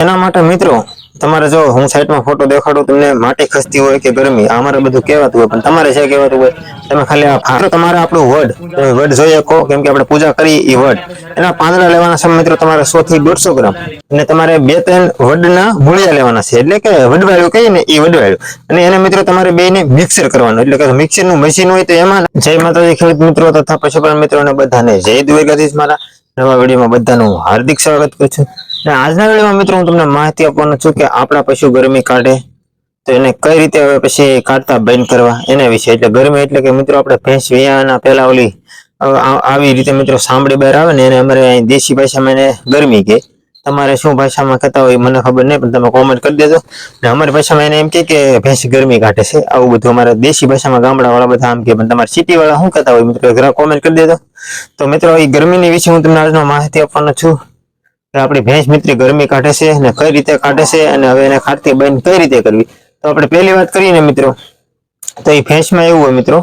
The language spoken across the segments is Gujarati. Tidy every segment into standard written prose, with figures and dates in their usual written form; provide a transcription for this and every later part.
એના માટે મિત્રો તમારે જો હું સાઈડમાં ફોટો દેખાડું તમને માટી ખસતી હોય કે ગરમી અમારે બધું કહેવાતું હોય પણ તમારે જે કહેવાતું હોય તમે ખાલી તમારે આપણું વડ તમે વડ જોઈ શકો કેમ કે આપણે પૂજા કરી એ વડ એના પાંદડા લેવાના છે મિત્રો તમારે 100 થી 150 ગ્રામ અને તમારે 2-3 વડના મૂળિયા લેવાના છે એટલે કે વડવાળું કહીએ ને એ વડવાળું અને એને મિત્રો તમારે બેને મિક્સર કરવાનું એટલે કે મિક્સરનું મશીન હોય તો એમાં જય માતાજી ખેડૂત મિત્રો તથા પશુપાલન મિત્રોને બધાને જય દ્વારકાધીશ મારા નવા વિડીયોમાં બધાનું હાર્દિક સ્વાગત કરું છું અને આજના વિડીયોમાં મિત્રો હું તમને માહિતી આપવાનો છું કે આપણા પશુ ગરમી કાઢે તો એને કઈ રીતે હવે પછી કાઢતા બંધ કરવા એના વિશે એટલે ગરમી એટલે કે મિત્રો આપણે ભેંસ વિયાના પહેલા ઓલી આવી રીતે મિત્રો સાંભળી બહાર આવે ને એને અમારે દેશી ભાષામાં એને ગરમી કહે તમારે શું ભાષામાં કહેતા હોય મને ખબર નહીં પણ તમે કોમેન્ટ કરી દેજો ને અમારી ભાષામાં એને એમ કે ભેંસ ગરમી કાઢે છે આવું બધું અમારા દેશી ભાષામાં ગામડાવાળા બધા આમ કે પણ તમારા સિટી વાળા શું કહેતા હોય મિત્રો જરા કોમેન્ટ કરી દેજો તો મિત્રો એ ગરમીની વિશે હું તમને આજનો માહિતી આપવાનો છું આપણી ભેંસ મિત્ર ગરમી કાઢે છે અને કઈ રીતે કાઢે છે અને હવે એને કાઢતી બંધ કઈ રીતે કરવી તો આપણે પહેલી વાત કરીએ ને મિત્રો તો એ ભેંસમાં એવું હોય મિત્રો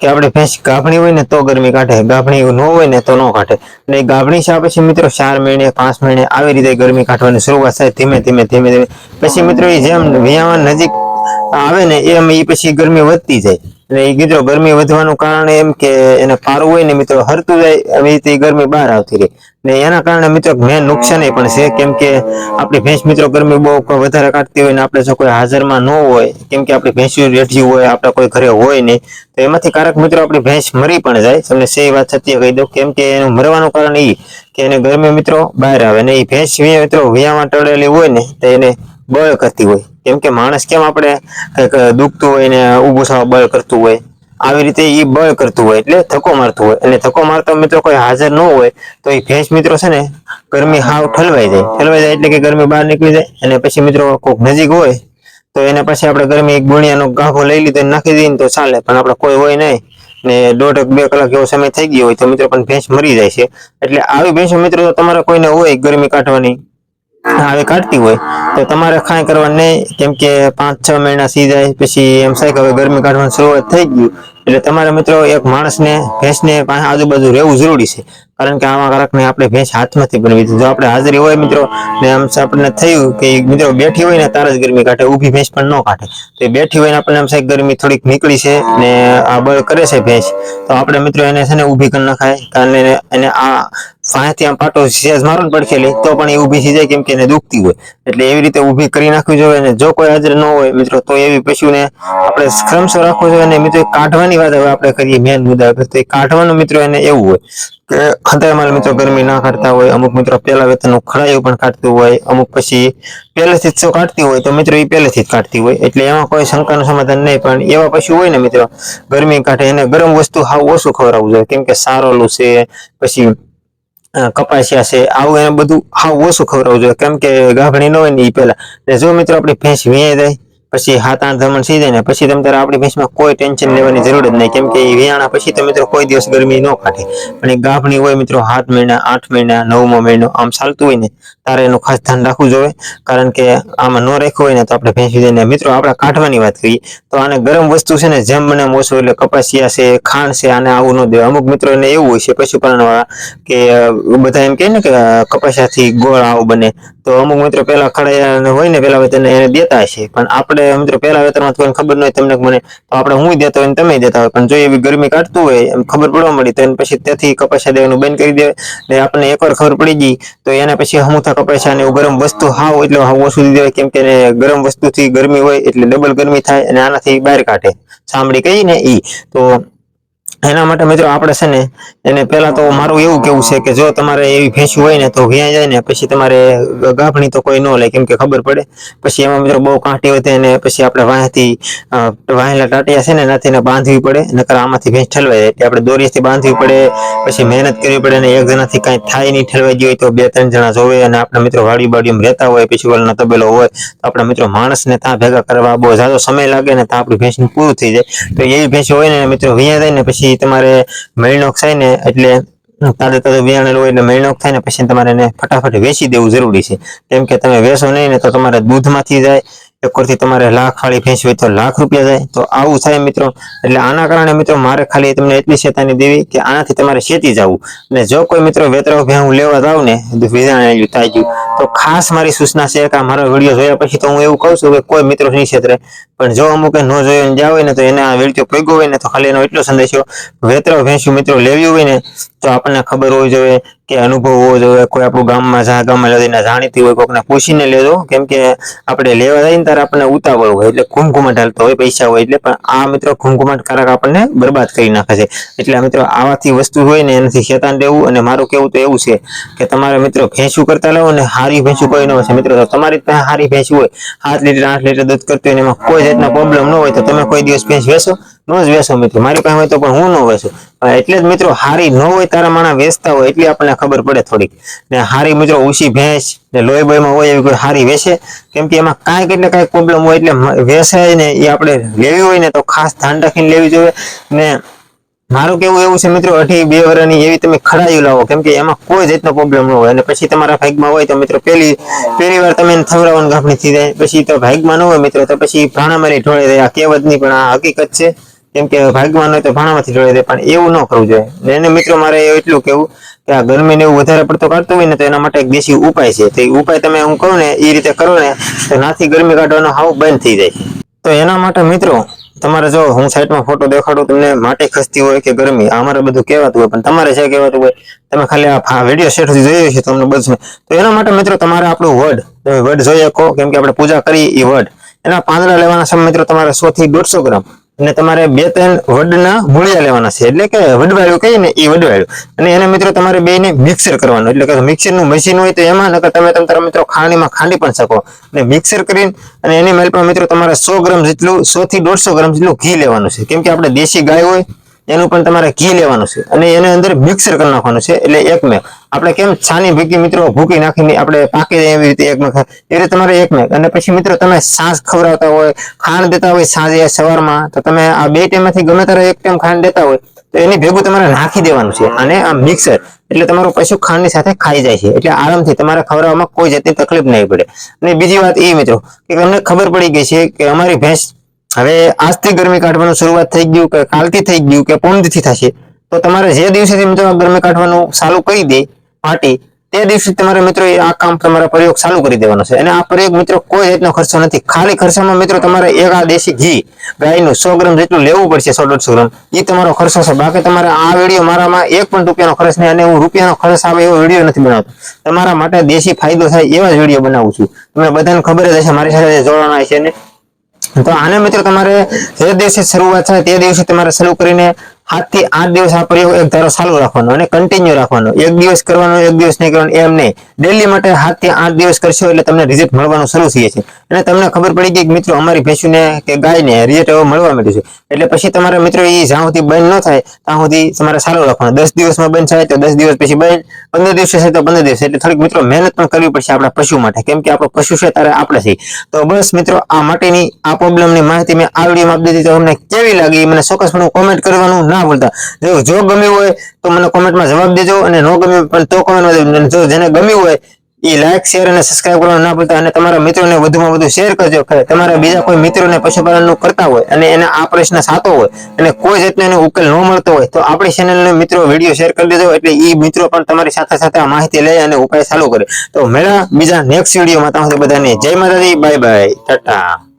કે આપણે ભેંસ ગાભણી હોય ને તો ગરમી કાઢે ગાભણી ન હોય ને તો ન કાઢે અને એ ગાભણી છે પછી મિત્રો 4 મહિને 5 મહિને આવી રીતે ગરમી કાઢવાની શરૂઆત થાય ધીમે ધીમે પછી મિત્રો એ જેમ વિયાવા નજીક આવે ને એમ એ પછી ગરમી વધતી જાય અને એ મિત્રો ગરમી વધવાનું કારણ એમ કે એને પારું હોય ને મિત્રો હરતું જાય એવી રીતે ગરમી બહાર આવતી રહે ને એના કારણે મિત્રો મેન નુકસાન પણ છે કેમ કે આપણી ભેંસ મિત્રો ગરમી બહુ વધારે કાઢતી હોય ને આપણે જો કોઈ હાજરમાં ન હોય કેમ કે આપણી ભેંસ રેઠી હોય આપણે કોઈ ઘરે હોય નહીં તો એમાંથી કારક મિત્રો આપણી ભેંસ મરી પણ જાય તમને સહી વાત સત્ય કહી દઉં કેમ કે એનું મરવાનું કારણ એ કે એને ગરમી મિત્રો બહાર આવે ને એ ભેંસ મિત્રો વિયામાં ટળેલી હોય ને તો એને બળ કરતી હોય કેમ કે માણસ કેમ આપણે કંઈક દુખતું હોય ને ઊભું થવા બળ કરતું હોય આવી રીતે એ બળ કરતું હોય એટલે ધક્કો મારતું હોય અને ધક્કો મારતો મિત્રો કોઈ હાજર ન હોય તો એ ભેંસ મિત્રો છે ને ગરમી હાવ ઠલવાઈ જાય એટલે કે ગરમી બહાર નીકળી જાય અને પછી મિત્રો કોઈક નજીક હોય તો એને પછી આપણે ગરમી એક ગુણિયાનો ગાભો લઈ લીધો નાખી દઈએ તો ચાલે પણ આપણે કોઈ હોય નહીં ને 1.5-2 કલાક એવો સમય થઈ ગયો હોય તો મિત્રો પણ ભેંસ મરી જાય છે એટલે આવી ભેંસો મિત્રો તમારે કોઈને હોય ગરમી કાઢવાની આવી કાઢતી હોય તો તમારે કાંઈ કરવાનું નહીં કેમ કે 5-6 મહિના સી જાય પછી એમ થાય કે હવે ગરમી કાઢવાની શરૂઆત થઈ ગયું એટલે તમારે મિત્રો એક માણસને ભેંસને પાસે આજુબાજુ રહેવું જરૂરી છે કારણ કે આવા કારકને આપણે ભેંસ હાથમાંથી બનવી જો આપણે હાજરી હોય મિત્રો ને આમ આપણને થયું કે મિત્રો બેઠી હોય ને તાર જ ગરમી કાઢે ઊભી ભેંસ પણ ન કાઢે તો એ બેઠી હોય ને આપણને એમ થાય ગરમી થોડીક નીકળી છે ને આ બળ કરે છે ભેંસ તો આપણે મિત્રો એને છે ને ઊભી કરી નખાય કારણ એને આ પાસેથી આમ પાટો સેજ મારો ને પડખેલી તો પણ એ ઊભી થઈ જાય કેમ કે એને દુખતી હોય એટલે એવી રીતે ઊભી કરી નાખવી જોઈએ અને જો કોઈ હાજર ન હોય મિત્રો તો એવી પશુને આપણે ક્રમશઃ રાખવો જોઈએ અને મિત્રો કાઢવાની વાત હવે આપણે કરીએ મેન મુદ્દા પર તો એ કાઢવાનું મિત્રો એને એવું હોય કે ખતરામાં મિત્રો ગરમી ના કાઢતા હોય અમુક મિત્રો પહેલા વેતનનું ખડાયું પણ કાઢતું હોય અમુક પછી પહેલેથી જ કાઢતી હોય તો મિત્રો એ પહેલેથી જ કાઢતી હોય એટલે એમાં કોઈ શંકાનું સમાધાન નહીં પણ એવા પશુ હોય ને મિત્રો ગરમી કાઢે એને ગરમ વસ્તુ હાવ ઓછું ખવડાવવું જોઈએ કેમ કે સારોલું છે પછી કપાસિયા છે આવું એને બધું હાવ ઓછું ખવડાવવું જોઈએ કેમ કે ગાભણી ન હોય ને એ પહેલા જો મિત્રો આપણી ભેંસ વીણાઈ જાય પછી 7-8 ધમણ સી જાય ને પછી તમે તારે આપણી ભેંસમાં કોઈ ટેન્શન લેવાની જરૂર જ નહીં કેમ કે એ વિયાણા પછી તો મિત્રો કોઈ દિવસ ગરમી ન કાઢે પણ એ ગાભણી હોય મિત્રો 7 મહિના 8 મહિના 9મો મહિનો આમ ચાલતું હોય ને તારે એનું ખાસ ધ્યાન રાખવું જોઈએ કારણ કે આમાં ન રાખ્યું હોય ને તો આપણે ભેંસ જઈને મિત્રો આપણે કાઢવાની વાત કરીએ તો આને ગરમ વસ્તુ છે ને જેમ મને ઓછું એટલે કપાસિયા છે ખાંડ છે આને આવું ન દેવાય અમુક મિત્રો એને એવું હોય છે પશુપાલન વાળા કે બધા એમ કહે ને કે કપાસિયાથી ગોળ આવું બને તો અમુક મિત્રો પેલા ખડાયા હોય ને પેલા વેતન એને દેતા હશે પણ આપણે મિત્રો પેલા વેતનમાં કોઈને ખબર ન હોય તમને મને તો આપણે હું દેતો હોય તમે દેતા હોય પણ જો એવી ગરમી કાઢતું હોય એમ ખબર પડવા મળી તો પછી ત્યાંથી કપાસિયા દેવાનું બંધ કરી દેવાય ને આપણને એકવાર ખબર પડી ગઈ તો એના પછી હમુથા કપાસિયા ને ગરમ વસ્તુ હાવ એટલે હાવ ઓછું દીધી હોય કેમ કે ગરમ વસ્તુથી ગરમી હોય એટલે ડબલ ગરમી થાય અને આનાથી બહાર કાઢે ચામડી કહી ને ઈ તો એના માટે મિત્રો આપણે છે ને એને પહેલા તો મારું એવું કેવું છે કે જો તમારે એવી ભેંસું હોય ને તો વ્યાય જાય ને પછી તમારે ગાભણી તો કોઈ ન લે કેમ કે ખબર પડે પછી એમાં મિત્રો બહુ કાંટી હોય તેને પછી આપણે વાંહેથી વાહેલા ટાટિયા છે ને એનાથી બાંધવી પડે નકર આમાંથી ભેંસ ઠલવાઈ જાય એટલે આપણે દોરીથી બાંધવી પડે પછી મહેનત કરવી પડે અને એક જણાથી કાંઈ થાય નહીં ઠલવાઈ ગઈ હોય તો 2-3 જણા જોવે અને આપણા મિત્રો વાડી બાડીમાં રહેતા હોય પછી ઓલાનો તબેલો હોય તો આપણા મિત્રો માણસને ત્યાં ભેગા કરવા બહુ ઝાઝો સમય લાગે ને ત્યાં આપણી ભેંસનું પૂરું થઈ જાય તો એવી ભેંસ હોય ને મિત્રો વ્યાય જાય ને પછી તમારે મહિનો થાય ને એટલે તાજે વિયાણેલું હોય એટલે મહિનો થાય ને પછી તમારે એને ફટાફટ વેચી દેવું જરૂરી છે કેમ કે તમે વેચો નહીં ને તો તમારે દૂધમાંથી જાય એકરથી તમારે લાખ વાળી ભેંસ હોય તો લાખ રૂપિયા જાય, તો આવું થાય મિત્રો. એટલે આના કારણે મિત્રો મારે ખાલી તમને એટલી ચેતવણી દેવી કે આનાથી તમારે ચેતી જવું. અને જો કોઈ મિત્રો વેતરાવ ભેહું લેવા જાવ ને વિજાણેલું થાય ગયું, તો ખાસ મારી સૂચના છે કે મારો વિડીયો જોયા પછી તો હું એવું કહું છું કે કોઈ મિત્રો નહીં છેતરે. પણ જો અમુક ન જોયો જાવ હોય ને તો એને આ વિડીયો પગ્યો હોય ને તો ખાલી એનો એટલો સંદેશો, વેતરાવ ભેંસું મિત્રો લેવી હોય ને તો આપણને ખબર હોવી જોઈએ કે અનુભવ હોવો જોઈએ. કોઈ આપણું ગામમાં લઈને જાણીતી હોય, કોકને પૂછીને લેજો. કેમ કે આપણે લેવા જઈએ ને ત્યારે આપણને ઉતાવળ હોય, એટલે ઘૂમઘૂમાટ હાલતો હોય, પૈસા હોય એટલે. પણ આ મિત્રો ઘૂમઘૂમાટ કારક આપણને બરબાદ કરી નાખે છે. એટલે મિત્રો આવાથી વસ્તુ હોય ને એનાથી શેતાન રહેવું. અને મારું કેવું તો એવું છે કે તમારે મિત્રો ભેંસું કરતા લાવો ને હારી ભેંસું કોઈ ન હોય છે મિત્રો. તો તમારી પાસે હારી ભેંસ હોય, 7 લીટર 8 લીટર દૂધ કરતી હોય, એમાં કોઈ જાતના પ્રોબ્લેમ ન હોય, તો તમે કોઈ દિવસ ભેંસ વેચો ન જ વેચો મિત્રો. મારી પાસે હોય તો પણ હું ન વેચું. એટલે જ મિત્રો હારી ન હોય તારા માણા વેચતા હોય એટલે આપણને ખબર પડે થોડીક. ને હારી મિત્રો ઊંચી ભેંસ ને લોહી બોહીમાં હોય એવી કોઈ હારી વેચે, કેમ કે એમાં કાંઈક એટલે કાંઈક પ્રોબ્લેમ હોય એટલે વેચાય ને એ આપણે લેવી હોય ને તો ખાસ ધ્યાન રાખીને લેવી જોઈએ. ને મારું કેવું એવું છે મિત્રો, 2.5 વર્ષની એવી તમે ખડાયું લાવો, કેમ કે એમાં કોઈ જાતનો પ્રોબ્લેમ ન હોય. અને પછી તમારા ભાગમાં હોય તો મિત્રો પહેલી વાર તમે થવડાવવાનું ગાંઠણી થઈ જાય, પછી તો ભાગમાં ન હોય મિત્રો તો પછી ભાણામાંથી ઢોળાઈ જાય. આ કહેવત નહીં પણ આ હકીકત છે. કેમ કે ભાગમાં હોય તો ભાણામાંથી ઢોળાઈ જાય, પણ એવું ન કરવું જોઈએ. એને મિત્રો મારે એટલું કેવું કે આ ગરમીને એવું વધારે પડતો કાઢતું હોય ને તો એના માટે એક દેશી ઉપાય છે. તો એ ઉપાય તમે હું કહું ને એ રીતે કરો ને તો નાથી ગરમી કાઢવાનો હાવ બંધ થઈ જાય. તો એના માટે મિત્રો તમારે જો હું સાઈડમાં ફોટો દેખાડું તમને, માટી ખસતી હોય કે ગરમી, અમારે બધું કહેવાતું હોય. પણ તમારે છે કહેવાતું હોય, તમે ખાલી આ વિડીયો સેટ સુધી જોયું છે તમને બધું. તો એના માટે મિત્રો તમારે આપણું વડ, તમે વડ જોઈ શકો. કેમ કે આપણે પૂજા કરી એ વડ, એના પાંદડા લેવાના છે મિત્રો તમારે 100 થી 150 ગ્રામ. અને તમારે 2-3 વડના મૂળિયા લેવાના છે, એટલે કે વડવાળું કહીએ ને એ વડવાળું. અને એને મિત્રો તમારે બેને મિક્સર કરવાનું, એટલે કે મિક્સરનું મશીન હોય તો એમાં, નકર તમે તમારા મિત્રો ખાંડીમાં ખાંડી પણ શકો. અને મિક્સર કરીને અને એની મેલ પર મિત્રો તમારે 100 ગ્રામ જેટલું, 100 થી 150 ગ્રામ જેટલું ઘી લેવાનું છે. કેમ કે આપણે દેશી ગાય હોય એનું પણ તમારે ઘી લેવાનું છે અને એને અંદર મિક્સર કરી નાખવાનું છે. એટલે એક મેં આપણે કેમ છાની ભેગી મિત્રો ભૂકી નાખીને આપણે પાકી જાય એવી રીતે એક મેં, એ રીતે તમારે એક મેં. અને પછી મિત્રો તમે છાશ ખવડાવતા હોય, ખાંડ દેતા હોય સાંજે સવારમાં, તો તમે આ 2 ટાઈમમાંથી ગમે ત્યારે એક ટાઈમ ખાંડ દેતા હોય તો એની ભેગું તમારે નાખી દેવાનું છે. અને આ મિક્સર એટલે તમારું પશુ ખાંડની સાથે ખાઈ જાય છે. એટલે આરામથી તમારે ખવડાવવામાં કોઈ જાતની તકલીફ નહીં પડે. અને બીજી વાત એ મિત્રો કે તમને ખબર પડી ગઈ છે કે અમારી ભેંસ હવે આજથી ગરમી કાઢવાનું શરૂઆત થઈ ગયું કે કાલથી થઈ ગયું કે પૂર્ણથી થશે, તો તમારે જે દિવસેથી મિત્રો ગરમી કાઢવાનું ચાલુ કરી દે પાટી, તે દિવસે તમારે મિત્રો આ કામ તમારા પ્રયોગ ચાલુ કરી દેવાનો છે. અને આ પ્રયોગ મિત્રો કોઈ જાતનો ખર્ચો નથી. ખાલી ખર્ચામાં મિત્રો તમારે એક આ દેશી ઘી ગાયનું 100 ગ્રામ જેટલું લેવું પડશે, 100-150 ગ્રામ. એ તમારો ખર્ચો છે. બાકી તમારે આ વિડીયો મારામાં 1 પણ રૂપિયાનો ખર્ચ નહીં, અને હું રૂપિયાનો ખર્ચ આવે એવો વિડીયો નથી બનાવતો. તમારા માટે દેશી ફાયદો થાય એવા જ વિડીયો બનાવું છું. તમને બધાને ખબર જ હશે મારી સાથે જોડાણા છે ને. તો આને મિત્રો તમારે જે દિવસે શરૂઆત થાય તે દિવસે તમારે શરૂ કરીને 7 થી 8 દિવસ આ પ્રયોગ એક ધારો ચાલુ રાખવાનો અને કન્ટિન્યુ રાખવાનો. એક દિવસ કરવાનો, એક દિવસ નહીં કરવાનો એમ નહીં. ડેલી માટે 7 થી 8 દિવસ કરશો એટલે તમને રિઝલ્ટ મળવાનું શરૂ થઈ છે. અને તમને ખબર પડી ગઈ કે મિત્રો અમારી ભેંસુને કે ગાયને રિઝલ્ટ હવે મળવા માંડ્યું છે. એટલે પછી તમારે મિત્રો એ જ્યાં સુધી બંધ ન થાય ત્યાં સુધી તમારે ચાલુ રાખવાનું. 10 દિવસમાં બંધ થાય તો 10 દિવસ પછી બંધ, 15 દિવસે થાય તો 15 દિવસ. એટલે થોડીક મિત્રો મહેનત પણ કરવી પડશે આપણા પશુ માટે, કેમ કે આપણો પશુ છે ત્યારે આપણે છે. તો બસ મિત્રો આ માટેની આ પ્રોબ્લેમની માહિતી મેં આ વિડીયોમાં આપી દીધી. તો તમને કેવી લાગી મને ચોક્કસપણે કોમેન્ટ કરવાનું ના ભૂલતા. જો ગમ્યું હોય તો મને કોમેન્ટમાં જવાબ દેજો, અને ન ગમ્યું પણ તો કોમેન્ટમાં જો જેને ગમ્યું હોય એ લાઈક, શેર અને સબસ્ક્રાઇબ કરવાનું ના ભૂલતા. અને તમારા મિત્રોને વધુમાં વધુ શેર કરજો. તમારા બીજા કોઈ મિત્રોને પશુપાલનનું કરતા હોય અને એને આ પ્રશ્ન સાતો હોય અને કોઈ જાતનો એનો ઉકેલ ન મળતો હોય તો આપણી ચેનલને મિત્રો વિડીયો શેર કરી દેજો. એટલે એ મિત્રો પણ તમારી સાથે સાથે આ માહિતી લઈ અને ઉપાય ચાલુ કરે. તો મળ્યા બીજા નેક્સ્ટ વિડીયોમાં. ત્યાં સુધી બધાને જય માતાજી, બાય બાય, ટાટા.